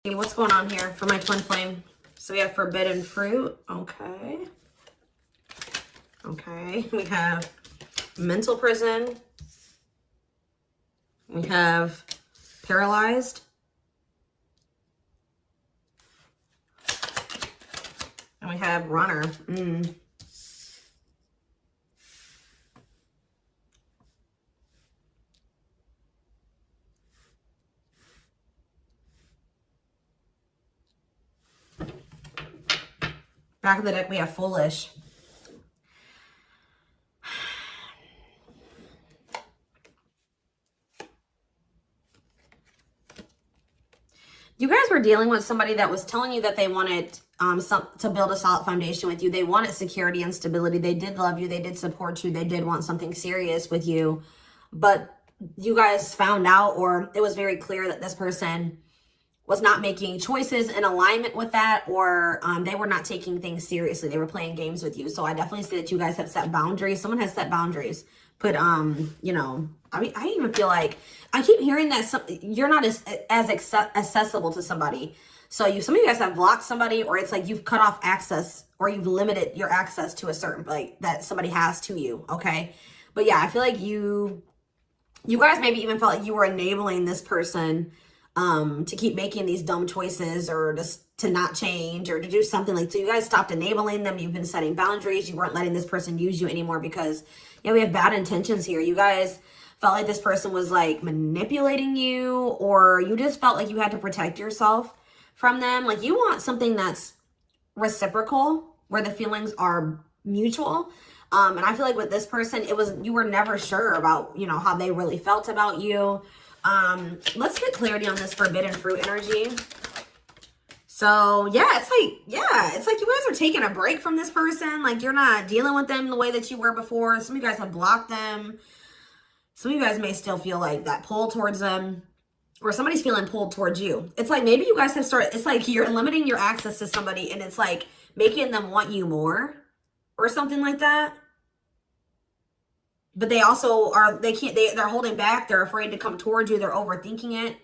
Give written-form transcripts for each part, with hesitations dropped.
What's going on here for my twin flame? So we have forbidden fruit. Okay. Okay. We have mental prison. We have paralyzed. And we have runner. Back of the deck, we have foolish. You guys were dealing with somebody that was telling you that they wanted to build a solid foundation with you. They wanted security and stability. They did love you. They did support you. They did want something serious with you. But you guys found out, or it was very clear that this person was not making choices in alignment with that, or they were not taking things seriously. They were playing games with you. So I definitely see that you guys have set boundaries. Someone has set boundaries. But, you know, I mean, I even feel like I keep hearing that you're not as accessible to somebody. So some of you guys have blocked somebody, or it's like you've cut off access, or you've limited your access to a certain, like, that somebody has to you, okay? But yeah, I feel like you guys maybe even felt like you were enabling this person to keep making these dumb choices, or just to not change, or to do something. Like, so you guys stopped enabling them. You've been setting boundaries. You weren't letting this person use you anymore because, yeah, we have bad intentions here. You guys felt like this person was like manipulating you, or you just felt like you had to protect yourself from them. Like, you want something that's reciprocal, where the feelings are mutual. And I feel like with this person, you were never sure about, you know, how they really felt about you. Let's get clarity on this forbidden fruit energy. So yeah, it's like you guys are taking a break from this person. Like, you're not dealing with them the way that you were before. Some of you guys have blocked them. Some of you guys may still feel like that pull towards them, or somebody's feeling pulled towards you. It's like maybe you guys have started, it's like you're limiting your access to somebody, and it's like making them want you more or something like that. But they also they're holding back. They're afraid to come towards you. They're overthinking it.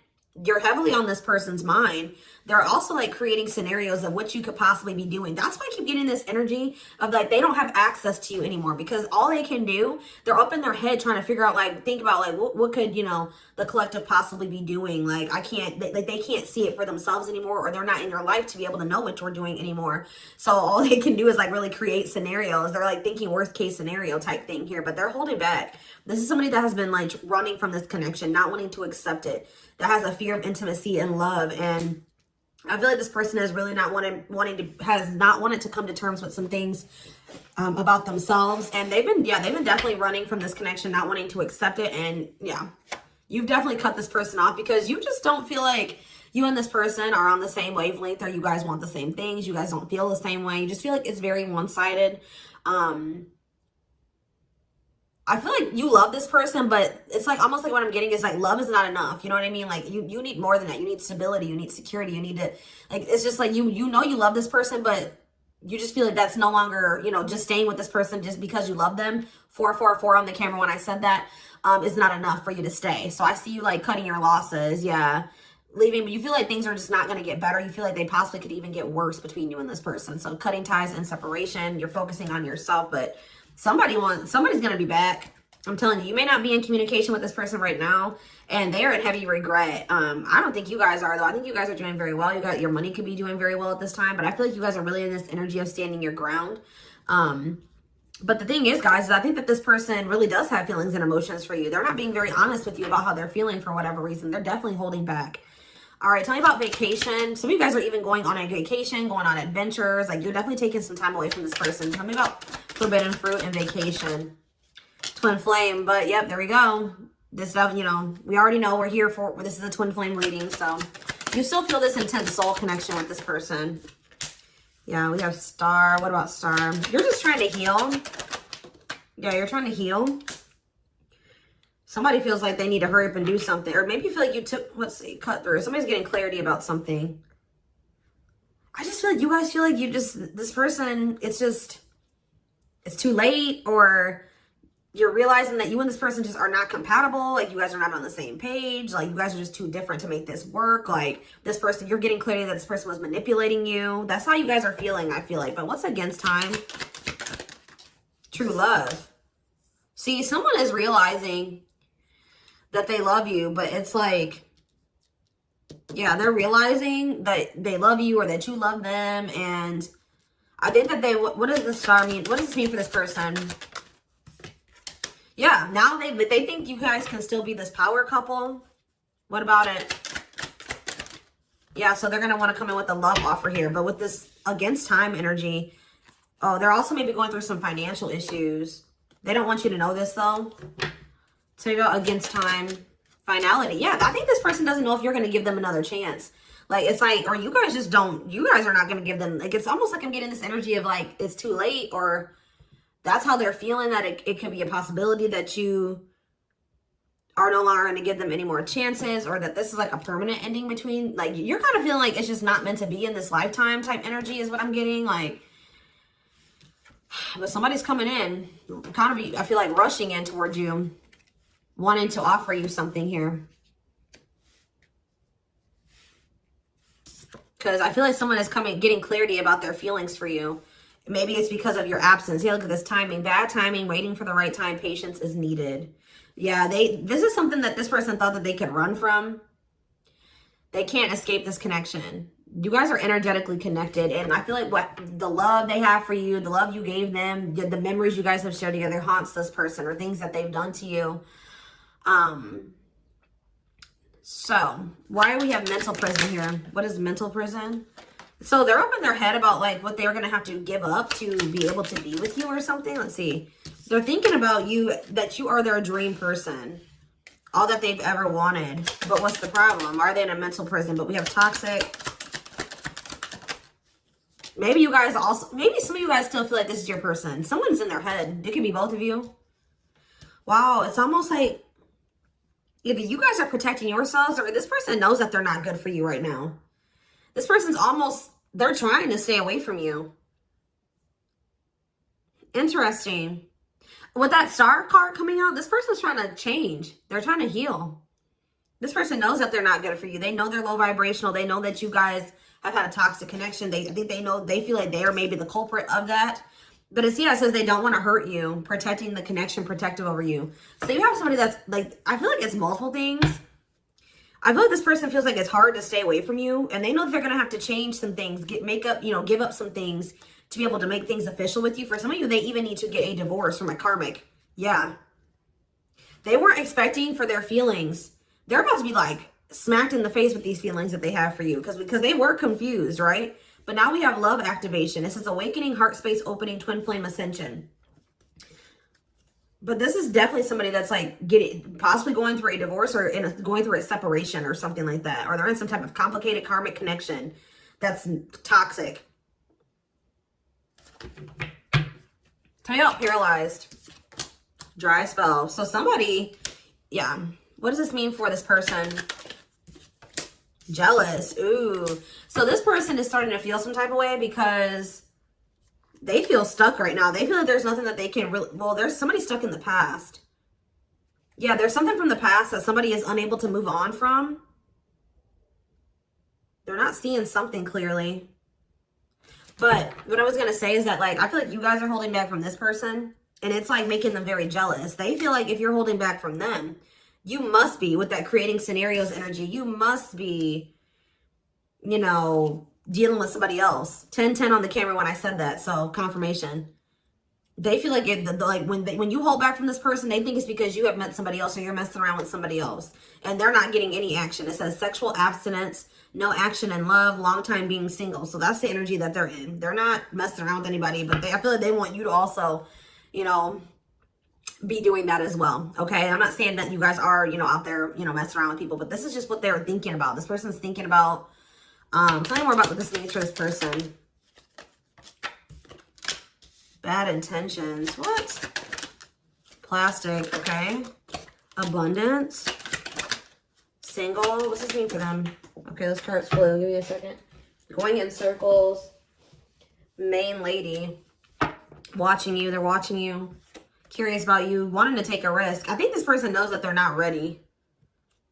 You're heavily on this person's mind. They're also like creating scenarios of what you could possibly be doing. That's why I keep getting this energy of like they don't have access to you anymore, because all they can do, they're up in their head trying to figure out, like, think about like what could, you know, the collective possibly be doing. Like, they can't see it for themselves anymore, or they're not in your life to be able to know what you're doing anymore. So all they can do is like really create scenarios. They're like thinking worst case scenario type thing here, but they're holding back. This is somebody that has been like running from this connection, not wanting to accept it, that has a fear of intimacy and love. And I feel like this person has really not wanted to come to terms with some things about themselves. And they've been definitely running from this connection, not wanting to accept it. And yeah, you've definitely cut this person off because you just don't feel like you and this person are on the same wavelength, or you guys want the same things. You guys don't feel the same way. You just feel like it's very one-sided. I feel like you love this person, but it's like almost like what I'm getting is like love is not enough. You know what I mean? Like you need more than that. You need stability. You need security. You need to, like, it's just like you know you love this person, but you just feel like that's no longer, you know, just staying with this person just because you love them. 444 on the camera when I said that is not enough for you to stay. So I see you like cutting your losses. Yeah. Leaving, but you feel like things are just not going to get better. You feel like they possibly could even get worse between you and this person. So cutting ties and separation. You're focusing on yourself, but somebody's going to be back. I'm telling you, you may not be in communication with this person right now, and they are in heavy regret. I don't think you guys are, though. I think you guys are doing very well. Your money could be doing very well at this time, but I feel like you guys are really in this energy of standing your ground. But the thing is, guys, is I think that this person really does have feelings and emotions for you. They're not being very honest with you about how they're feeling for whatever reason. They're definitely holding back. All right, tell me about vacation. Some of you guys are even going on a vacation, going on adventures. Like, you're definitely taking some time away from this person. Tell me about forbidden fruit and vacation. Twin flame, but yep, there we go. This stuff, you know, we already know we're here for, this is a twin flame reading, so you still feel this intense soul connection with this person. Yeah, we have star. What about star? You're just trying to heal. Yeah, you're trying to heal. Somebody feels like they need to hurry up and do something. Or maybe you feel like you took, let's see, cut through. Somebody's getting clarity about something. I just feel like you guys feel like you just, this person, it's too late, or you're realizing that you and this person just are not compatible. Like, you guys are not on the same page. Like, you guys are just too different to make this work. Like, this person, you're getting clarity that this person was manipulating you. That's how you guys are feeling, I feel like. But what's against time? True love. See, someone is realizing that they love you, but it's like, yeah, they're realizing that they love you or that you love them. And I think that they, what does this star mean? What does this mean for this person? Yeah, now they think you guys can still be this power couple. What about it? Yeah, so they're going to want to come in with a love offer here. But with this against time energy, oh, they're also maybe going through some financial issues. They don't want you to know this, though. So you go against time, finality. Yeah, I think this person doesn't know if you're going to give them another chance. Like, it's like, or you guys just don't, you guys are not going to give them, like, it's almost like I'm getting this energy of, like, it's too late, or that's how they're feeling, that it could be a possibility that you are no longer going to give them any more chances, or that this is like a permanent ending between, like, you're kind of feeling like it's just not meant to be in this lifetime type energy is what I'm getting. Like, but somebody's coming in, kind of, I feel like rushing in towards you, wanting to offer you something here. Because I feel like someone is coming, getting clarity about their feelings for you. Maybe it's because of your absence. Yeah, look at this timing. Bad timing, waiting for the right time. Patience is needed. Yeah, this is something that this person thought that they could run from. They can't escape this connection. You guys are energetically connected. And I feel like what the love they have for you, the love you gave them, the memories you guys have shared together haunts this person, or things that they've done to you. So why do we have mental prison here? What is mental prison? So they're up in their head about like what they're going to have to give up to be able to be with you or something. Let's see. They're thinking about you, that you are their dream person. All that they've ever wanted. But what's the problem? Are they in a mental prison? But we have toxic. Maybe you guys also, maybe some of you guys still feel like this is your person. Someone's in their head. It could be both of you. Wow. It's almost like either you guys are protecting yourselves, or this person knows that they're not good for you right now. This person's almost, they're trying to stay away from you. Interesting. With that star card coming out, this person's trying to change. They're trying to heal. This person knows that they're not good for you. They know they're low vibrational. They know that you guys have had a toxic connection. I think they know, they feel like they are maybe the culprit of that. But it's, yeah, it says they don't want to hurt you, protecting the connection, protective over you. So you have somebody that's like, I feel like it's multiple things. I feel like this person feels like it's hard to stay away from you, and they know that they're going to have to change some things, give up some things to be able to make things official with you. For some of you, they even need to get a divorce from a karmic. Yeah. They weren't expecting for their feelings. They're about to be like smacked in the face with these feelings that they have for you, because they were confused, right? But now we have love activation. It says awakening, heart space opening, twin flame ascension. But this is definitely somebody that's like possibly going through a divorce, or going through a separation or something like that. Or they're in some type of complicated karmic connection that's toxic. Tell you out, paralyzed. Dry spell. So somebody, yeah. What does this mean for this person? Jealous. Ooh. So this person is starting to feel some type of way because they feel stuck right now. They feel like there's nothing that they can really, well, there's somebody stuck in the past. Yeah, there's something from the past that somebody is unable to move on from. They're not seeing something clearly. But what I was going to say is that, like, I feel like you guys are holding back from this person, and it's like making them very jealous. They feel like if you're holding back from them, you must be, with that creating scenarios energy, you must be, you know, dealing with somebody else. 10-10 on the camera when I said that, so confirmation. They feel like when you hold back from this person, they think it's because you have met somebody else or you're messing around with somebody else, and they're not getting any action. It says sexual abstinence, no action in love, long time being single. So that's the energy that they're in. They're not messing around with anybody, but I feel like they want you to also, you know, be doing that as well. Okay, I'm not saying that you guys are, you know, out there, you know, messing around with people, but this is just what they're thinking about. This person's thinking about. Tell me more about this nature of this person. Bad intentions. What? Plastic. Okay. Abundance. Single. What's this mean for them? Okay, this card's blue. Give me a second. Going in circles. Main lady. Watching you. They're watching you. curious about you, wanting to take a risk. I think this person knows that they're not ready.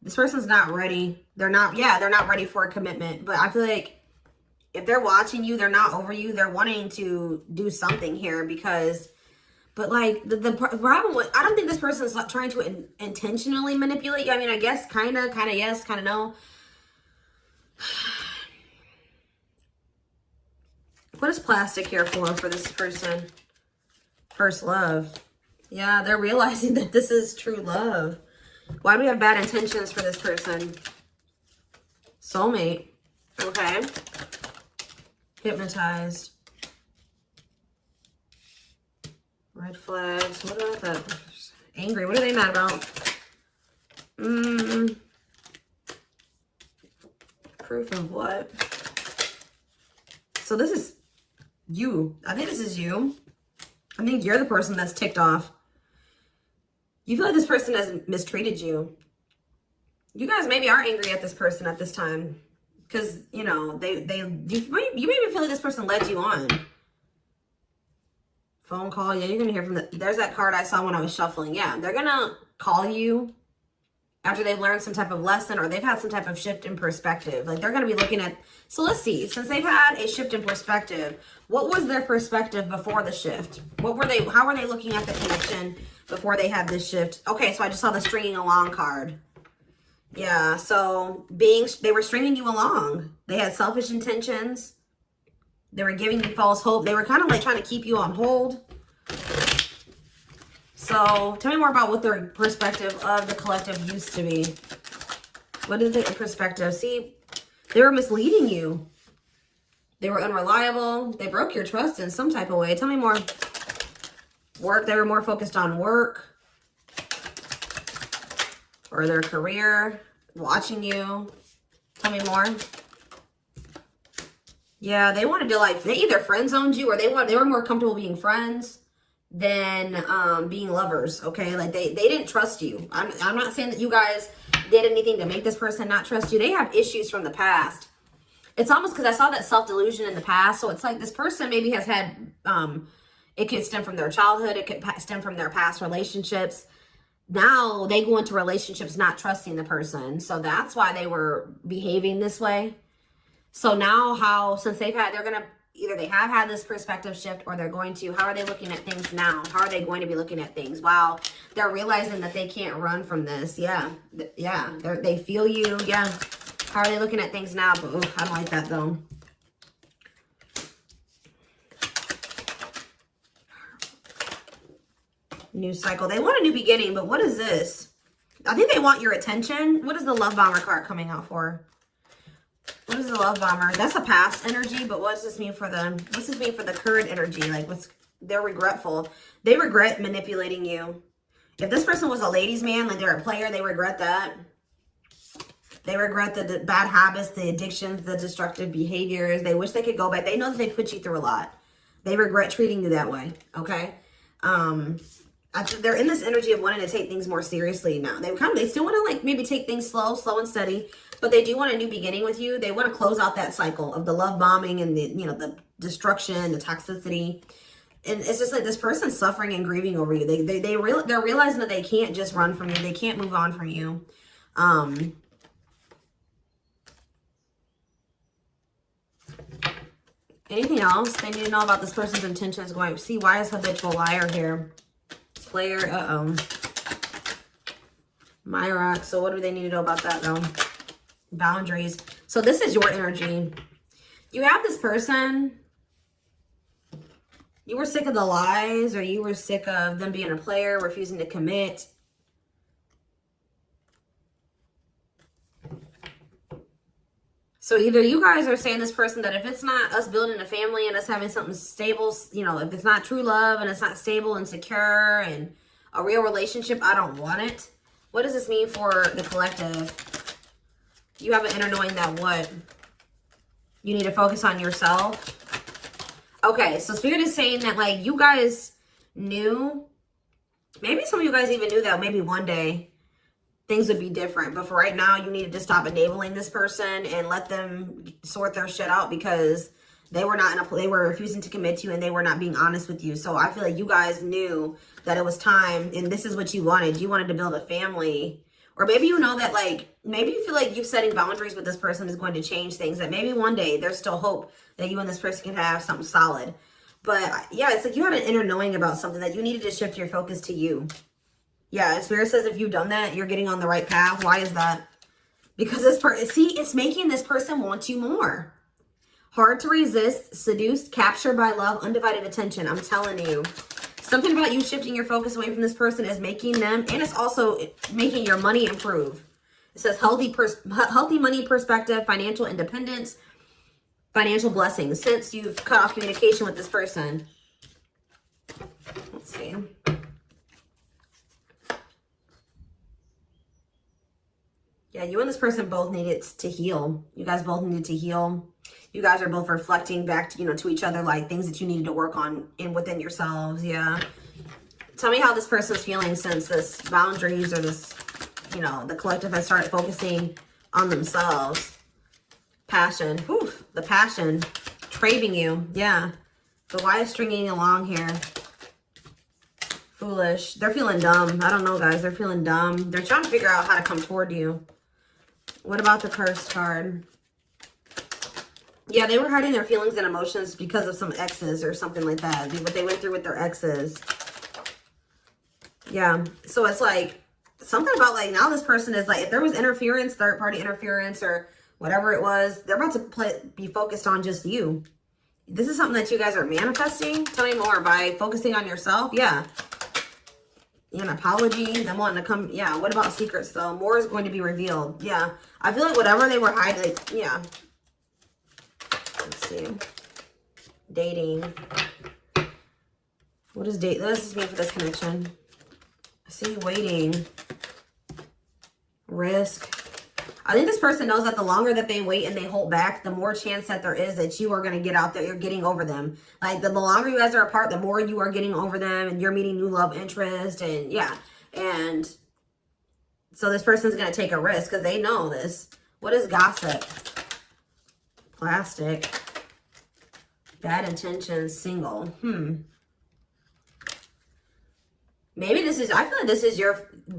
This person's not ready. They're not ready for a commitment. But I feel like if they're watching you, they're not over you. They're wanting to do something here because, but like the problem with, I don't think this person's trying to intentionally manipulate you. I mean, I guess kind of yes, kind of no. What is plastic here for this person? First love. Yeah, they're realizing that this is true love. Why do we have bad intentions for this person? Soulmate. Okay. Hypnotized. Red flags. What about that? Angry. What are they mad about? Proof of what? So this is you. I think this is you. I think you're the person that's ticked off. You feel like this person has mistreated you. You guys maybe are angry at this person at this time. Because, you know, you maybe feel like this person led you on. Phone call. Yeah, you're going to hear from there's that card I saw when I was shuffling. Yeah, they're going to call you after they've learned some type of lesson or they've had some type of shift in perspective. Like they're going to be looking at, so let's see, since they've had a shift in perspective, what was their perspective before the shift? How were they looking at the connection before they had this shift? Okay, so I just saw the stringing along card. Yeah, so they were stringing you along. They had selfish intentions. They were giving you false hope. They were kind of like trying to keep you on hold. So tell me more about what their perspective of the collective used to be. What is their perspective? See, they were misleading you. They were unreliable. They broke your trust in some type of way. Tell me more. Work. They were more focused on work or their career, watching you. Tell me more. Yeah, they wanted to like, they either friend zoned you or they were more comfortable being friends than being lovers. Okay, like they didn't trust you. I'm not saying that you guys did anything to make this person not trust you. They have issues from the past. It's almost because I saw that self-delusion in the past. So it's like this person maybe has had, it could stem from their childhood. It could stem from their past relationships. Now they go into relationships not trusting the person. So that's why they were behaving this way. So now since they're going to, either they have had this perspective shift or they're going to, how are they looking at things now? How are they going to be looking at things? Wow. They're realizing that they can't run from this. Yeah. Yeah. They feel you. Yeah. How are they looking at things now? But I don't like that though. New cycle. They want a new beginning, but what is this? I think they want your attention. What is the love bomber card coming out for? What is the love bomber? That's a past energy, but what does this mean for them? What's this mean for the current energy? Like they're regretful. They regret manipulating you. If this person was a ladies' man, like they're a player, they regret that. They regret the bad habits, the addictions, the destructive behaviors. They wish they could go back. They know that they put you through a lot. They regret treating you that way. Okay. They're in this energy of wanting to take things more seriously now. They still want to like maybe take things slow and steady, but they do want a new beginning with you. They want to close out that cycle of the love bombing and the destruction, the toxicity. And it's just like this person's suffering and grieving over you. They're realizing that they can't just run from you. They can't move on from you. Anything else they need to know about this person's intentions going? See, why is habitual liar here? Player, Myrock. So what do they need to know about that though? Boundaries. So this is your energy. You have this person. You were sick of the lies, or you were sick of them being a player, refusing to commit. So either you guys are saying this person that if it's not us building a family and us having something stable, if it's not true love and it's not stable and secure and a real relationship, I don't want it. What does this mean for the collective? You have an inner knowing that what? You need to focus on yourself. Okay, so Spirit is saying that like you guys knew, maybe some of you guys even knew that maybe one day things would be different. But for right now, you needed to stop enabling this person and let them sort their shit out because They were not they were refusing to commit to you, and they were not being honest with you. So I feel like you guys knew that it was time, and this is what you wanted. You wanted to build a family. Or maybe you know that, like, maybe you feel like you setting boundaries with this person is going to change things. That maybe one day there's still hope that you and this person can have something solid. But yeah, it's like you had an inner knowing about something that you needed to shift your focus to you. Yeah, and Spirit says if you've done that, you're getting on the right path. Why is that? Because this person, see, it's making this person want you more. Hard to resist, seduced, captured by love, undivided attention. I'm telling you. Something about you shifting your focus away from this person is making them, and it's also making your money improve. It says healthy money perspective, financial independence, financial blessings since you've cut off communication with this person. Let's see. Yeah, you and this person both needed to heal. You guys both needed to heal. You guys are both reflecting back to, you know, to each other, like things that you needed to work on within yourselves. Yeah. Tell me how this person's feeling since this boundaries or this, you know, the collective has started focusing on themselves. Passion. Whew, the passion. Craving you. Yeah. But why is stringing along here? Foolish. They're feeling dumb. I don't know, guys. They're feeling dumb. They're trying to figure out how to come toward you. What about the cursed card? Yeah, they were hiding their feelings and emotions because of some exes or something like that. What they went through with their exes. Yeah. So it's like something about like now this person is like, if there was interference, third party interference or whatever it was, they're about to be focused on just you. This is something that you guys are manifesting. Tell me more by focusing on yourself. Yeah. An apology, them wanting to come. Yeah. What about secrets though? More is going to be revealed. Yeah. I feel like whatever they were hiding, like, yeah. Let's see. Dating. What does date? What does this mean for this connection? I see waiting. Risk. I think this person knows that the longer that they wait and they hold back, the more chance that there is that you are going to get out there. You're getting over them. Like the longer you guys are apart, the more you are getting over them and you're meeting new love interest. And yeah. And so this person's going to take a risk because they know this. What is gossip? Plastic. Bad intentions. Single. Maybe this is, I feel like this is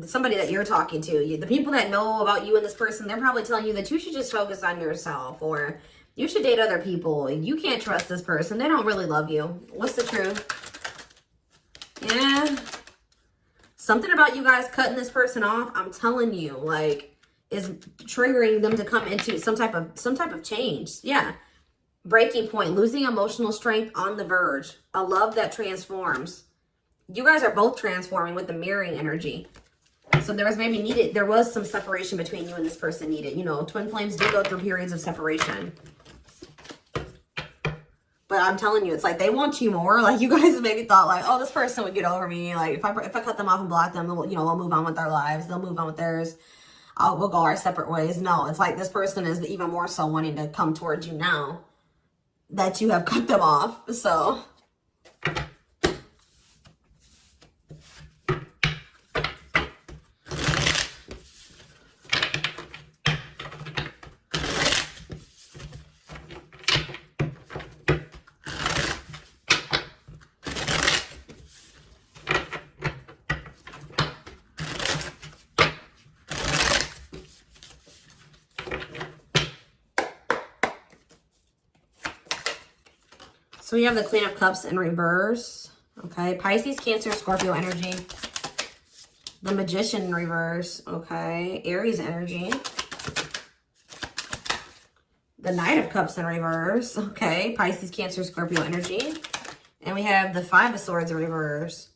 somebody that you're talking to. The people that know about you and this person, they're probably telling you that you should just focus on yourself or you should date other people. You can't trust this person. They don't really love you. What's the truth? Yeah. Something about you guys cutting this person off, I'm telling you, like, is triggering them to come into some type of change. Yeah. Breaking point, losing emotional strength on the verge, a love that transforms. You guys are both transforming with the mirroring energy. So there was some separation between you and this person needed. You know, twin flames do go through periods of separation. But I'm telling you, it's like they want you more. Like you guys maybe thought like, oh, this person would get over me. Like if I cut them off and block them, you know, we'll move on with our lives. They'll move on with theirs. We'll go our separate ways. No, it's like this person is even more so wanting to come towards you now that you have cut them off. So... So we have the Queen of Cups in reverse. Okay. Pisces, Cancer, Scorpio energy. The Magician in reverse. Okay. Aries energy. The Knight of Cups in reverse. Okay. Pisces, Cancer, Scorpio energy. And we have the Five of Swords in reverse.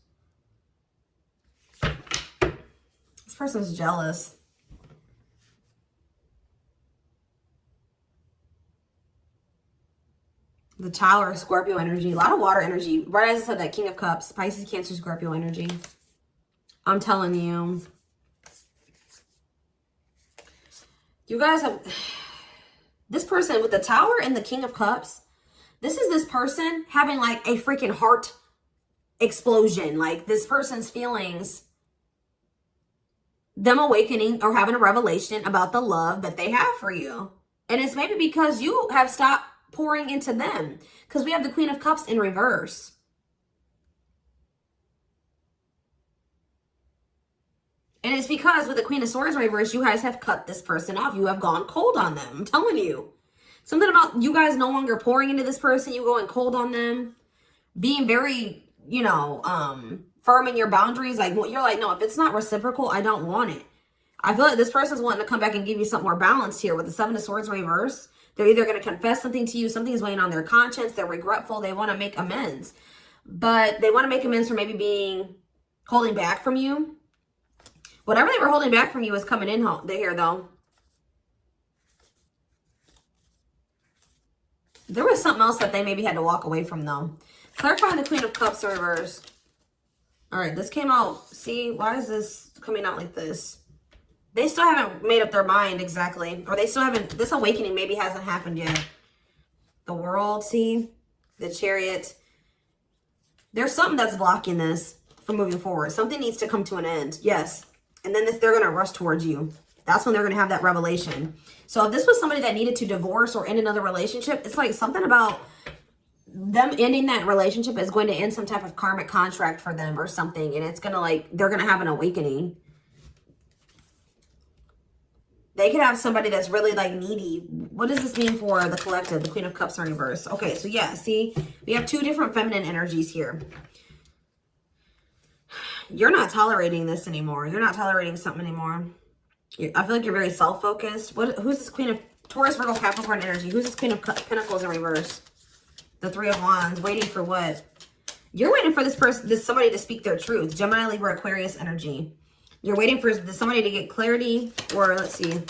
This person's jealous. The Tower, Scorpio energy. A lot of water energy. Right as I said, that King of Cups. Pisces, Cancer, Scorpio energy. I'm telling you. You guys have... This person with the Tower and the King of Cups. This is this person having like a freaking heart explosion. Like this person's feelings. Them awakening or having a revelation about the love that they have for you. And it's maybe because you have stopped pouring into them, because we have the Queen of Cups in reverse. And it's because with the Queen of Swords in reverse, you guys have cut this person off. You have gone cold on them. I'm telling you. Something about you guys no longer pouring into this person. You going cold on them. Being very, you know, firm in your boundaries. Like, you're like, no, if it's not reciprocal, I don't want it. I feel like this person's wanting to come back and give you something more balanced here with the Seven of Swords in reverse. They're either going to confess something to you. Something's weighing on their conscience. They're regretful. They want to make amends. But they want to make amends for maybe holding back from you. Whatever they were holding back from you is coming in here, though. There was something else that they maybe had to walk away from, though. Clarifying the Queen of Cups in reverse. All right, this came out. See, why is this coming out like this? They still haven't made up their mind exactly. Or they still haven't, this awakening maybe hasn't happened yet. The World, see? The Chariot. There's something that's blocking this from moving forward. Something needs to come to an end. Yes. And then they're going to rush towards you. That's when they're going to have that revelation. So if this was somebody that needed to divorce or end another relationship, it's like something about them ending that relationship is going to end some type of karmic contract for them or something. And it's going to like, they're going to have an awakening. They could have somebody that's really like needy. What does this mean for the collective? The Queen of Cups in reverse. Okay, so yeah, see, we have two different feminine energies here. You're not tolerating this anymore. You're not tolerating something anymore. I feel like you're very self-focused. Who's this Queen of Taurus, Virgo, Capricorn energy? Who's this Queen of Pentacles in reverse? The Three of Wands. Waiting for what? You're waiting for somebody to speak their truth. Gemini, Libra, Aquarius energy. You're waiting for somebody to get clarity, or let's see,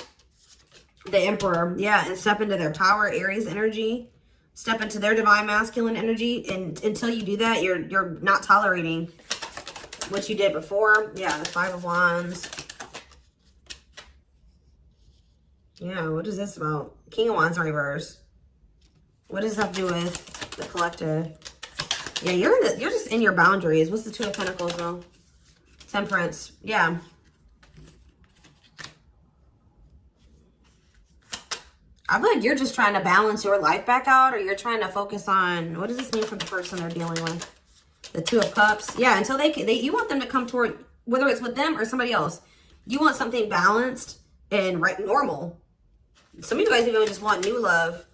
the Emperor. Yeah, and step into their power, Aries energy. Step into their divine masculine energy. And until you do that, you're not tolerating what you did before. Yeah, the Five of Wands. Yeah, what is this about? King of Wands in reverse. What does this have to do with the collective? Yeah, you're just in your boundaries. What's the Two of Pentacles though? Temperance. Yeah. I feel like you're just trying to balance your life back out, or you're trying to focus on, what does this mean for the person they're dealing with? The Two of Cups. Yeah, until you want them to come toward, whether it's with them or somebody else. You want something balanced and normal. Some of you guys even just want new love.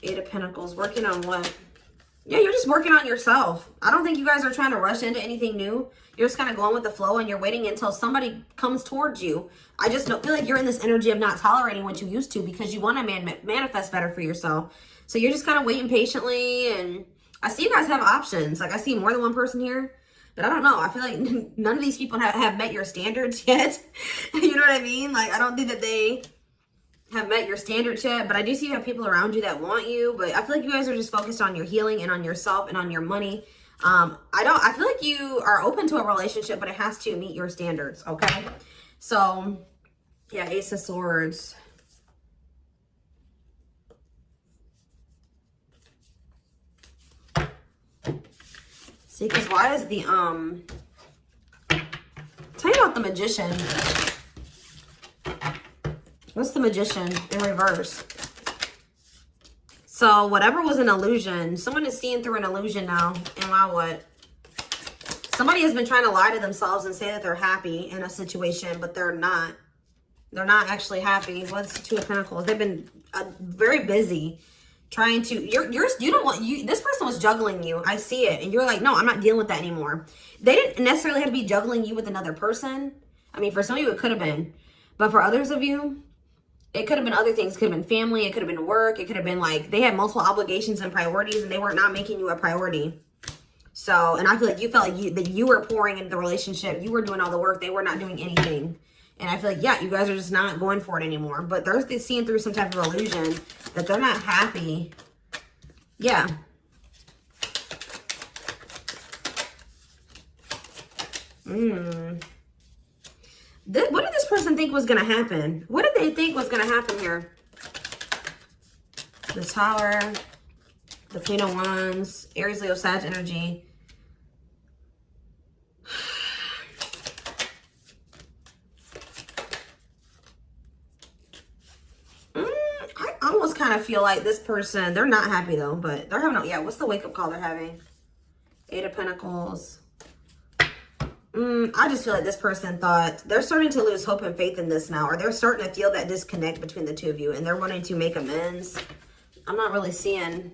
Eight of Pentacles. Working on what? Yeah, you're just working on yourself. I don't think you guys are trying to rush into anything new. You're just kind of going with the flow, and you're waiting until somebody comes towards you. I just don't feel like you're in this energy of not tolerating what you used to, because you want to manifest better for yourself. So you're just kind of waiting patiently, and I see you guys have options. Like, I see more than one person here, but I don't know. I feel like none of these people have met your standards yet. You know what I mean? Like, I don't think that they have met your standards yet, but I do see you have people around you that want you, but I feel like you guys are just focused on your healing and on yourself and on your money. I feel like you are open to a relationship, but it has to meet your standards, okay? So, yeah, Ace of Swords. See, because why is the, tell you about the Magician. What's the Magician in reverse? So whatever was an illusion, someone is seeing through an illusion now. And now what? Somebody has been trying to lie to themselves and say that they're happy in a situation, but they're not. They're not actually happy. What's the Two of Pentacles? They've been very busy trying to, this person was juggling you. I see it. And you're like, no, I'm not dealing with that anymore. They didn't necessarily have to be juggling you with another person. I mean, for some of you, it could have been. But for others of you, it could have been other things. It could have been family. It could have been work. It could have been like they had multiple obligations and priorities, and they were not making you a priority. So, and I feel like you felt like that you were pouring into the relationship. You were doing all the work. They were not doing anything. And I feel like, yeah, you guys are just not going for it anymore. But they're seeing through some type of illusion that they're not happy. Yeah. What did this person think was going to happen? What did they think was going to happen here? The Tower, the Queen of Wands, Aries, Leo, Sag energy. I almost kind kind of feel like this person, they're not happy though, but they're having, yeah, what's the wake-up call they're having? 8 of Pentacles. I just feel like this person thought, they're starting to lose hope and faith in this now, or they're starting to feel that disconnect between the two of you, and they're wanting to make amends. I'm not really seeing...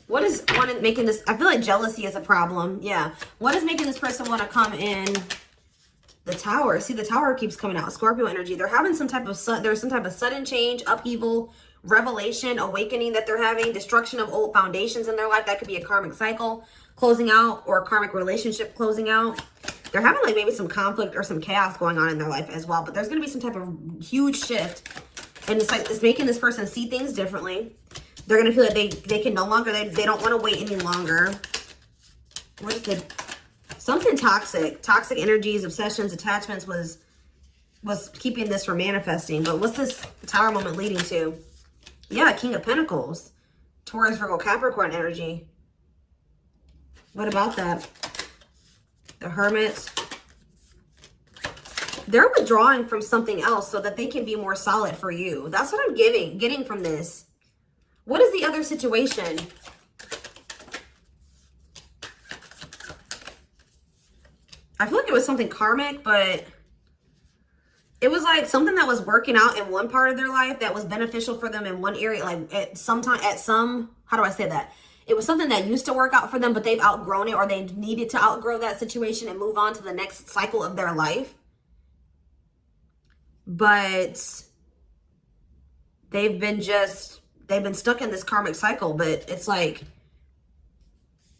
What is making this... I feel like jealousy is a problem. Yeah. What is making this person want to come in? The Tower. See, the Tower keeps coming out. Scorpio energy. They're having some type of... There's some type of sudden change, upheaval, revelation, awakening that they're having. Destruction of old foundations in their life. That could be a karmic cycle closing out, or a karmic relationship closing out. They're having like maybe some conflict or some chaos going on in their life as well. But there's going to be some type of huge shift. And it's like, it's making this person see things differently. They're going to feel like they can no longer, they don't want to wait any longer. What is the, something toxic. Toxic energies, obsessions, attachments was keeping this from manifesting. But what's this Tower moment leading to? Yeah, King of Pentacles. Taurus, Virgo, Capricorn energy. What about that? The Hermit. They're withdrawing from something else so that they can be more solid for you. That's what I'm getting from this. What is the other situation? I feel like it was something karmic, but it was like something that was working out in one part of their life that was beneficial for them in one area. Like how do I say that? It was something that used to work out for them, but they've outgrown it, or they needed to outgrow that situation and move on to the next cycle of their life. But they've been stuck in this karmic cycle. But it's like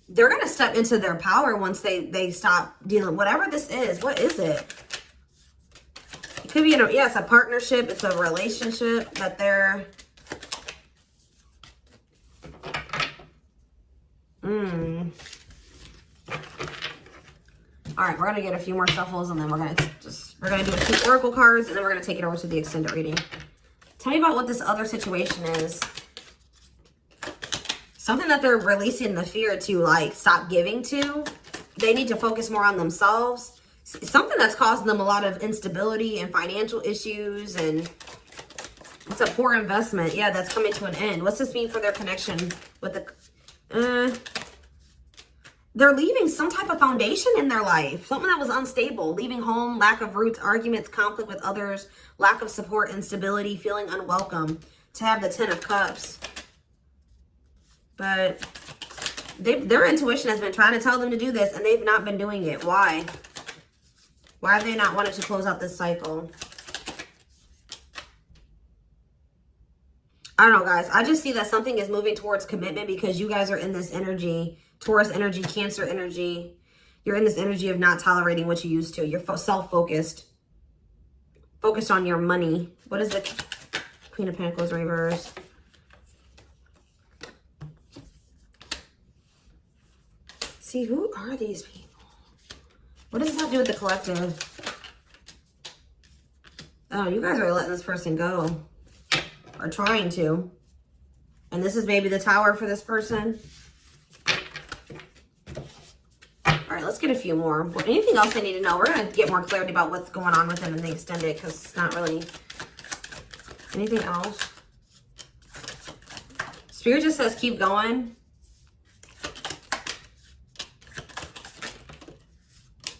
they're going to step into their power once they stop dealing, whatever this is. What is it? It could be, yeah, it's a partnership. It's a relationship that they're... All right, we're going to get a few more shuffles, and then we're going to do a few oracle cards, and then we're going to take it over to the extended reading. Tell me about what this other situation is. Something that they're releasing the fear to, like, stop giving to. They need to focus more on themselves. Something that's causing them a lot of instability and financial issues, and it's a poor investment. Yeah, that's coming to an end. What's this mean for their connection with the... They're leaving some type of foundation in their life. Something that was unstable. Leaving home, lack of roots, arguments, conflict with others, lack of support, instability, feeling unwelcome. To have the 10 of Cups. But their intuition has been trying to tell them to do this, and they've not been doing it. Why? Why have they not wanted to close out this cycle? I don't know, guys. I just see that something is moving towards commitment because you guys are in this energy. Taurus energy, Cancer energy. You're in this energy of not tolerating what you used to. You're self-focused. Focused on your money. What is the Queen of Pentacles reverse? See, who are these people? What does this have to do with the collective? Oh, you guys are letting this person go. Or trying to. And this is maybe the Tower for this person. All right, let's get a few more. Anything else I need to know? We're going to get more clarity about what's going on with them in the extended, because it's not really anything else. Spirit just says keep going.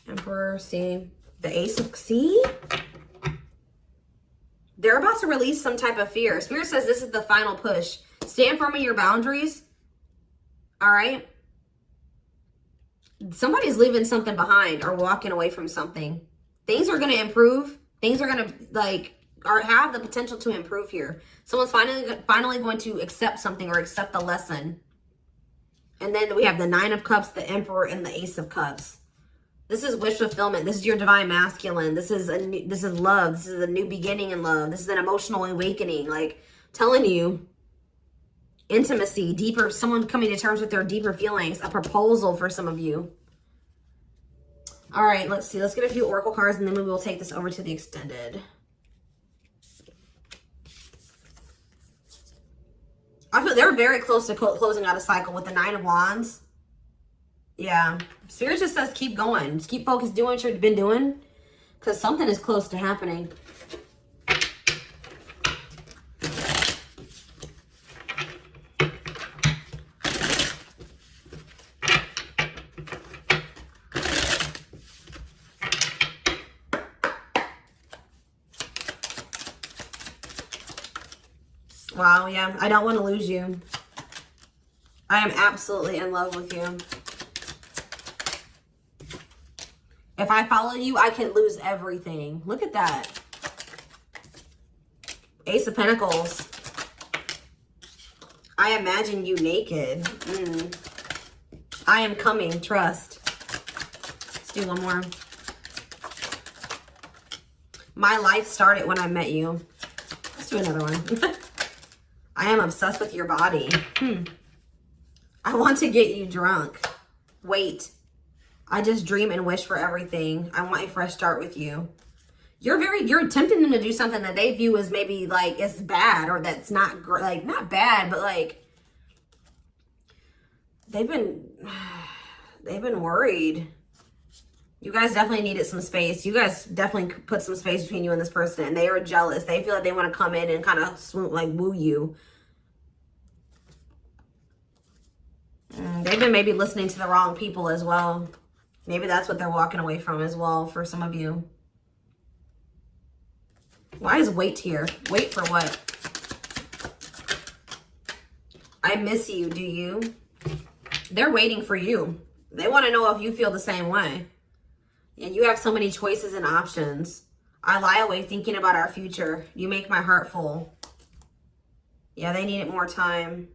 Emperor, see? The Ace of... See? They're about to release some type of fear. Spirit says this is the final push. Stand firm in your boundaries. All right? Somebody's leaving something behind or walking away from something. Things are going to improve. Things are going to, like, or have the potential to improve here. Someone's finally going to accept something or accept the lesson. And then we have the 9 of Cups, the Emperor, and the Ace of Cups. This is wish fulfillment. This is your divine masculine. This is love. This is a new beginning in love. This is an emotional awakening. Like, telling you, intimacy, deeper, someone coming to terms with their deeper feelings, a proposal for some of you. All right, let's see. Let's get a few oracle cards, and then we will take this over to the extended. I feel they're very close to closing out a cycle with the 9 of Wands. Yeah. Spirit just says keep going. Just keep focused, doing what you've been doing, because something is close to happening. Wow, yeah. I don't want to lose you. I am absolutely in love with you. If I follow you, I can lose everything. Look at that. Ace of Pentacles. I imagine you naked. I am coming. Trust. Let's do one more. My life started when I met you. Let's do another one. I am obsessed with your body. I want to get you drunk. Wait. I just dream and wish for everything. I want a fresh start with you. You're tempting them to do something that they view as maybe like it's bad, or that's not like not bad, but like they've been worried. You guys definitely needed some space. You guys definitely put some space between you and this person, and they are jealous. They feel like they want to come in and kind of swoop, like woo you. They've been maybe listening to the wrong people as well. Maybe that's what they're walking away from as well for some of you. Why is wait here? Wait for what? I miss you, do you? They're waiting for you. They want to know if you feel the same way. And you have so many choices and options. I lie awake thinking about our future. You make my heart full. Yeah, they needed more time.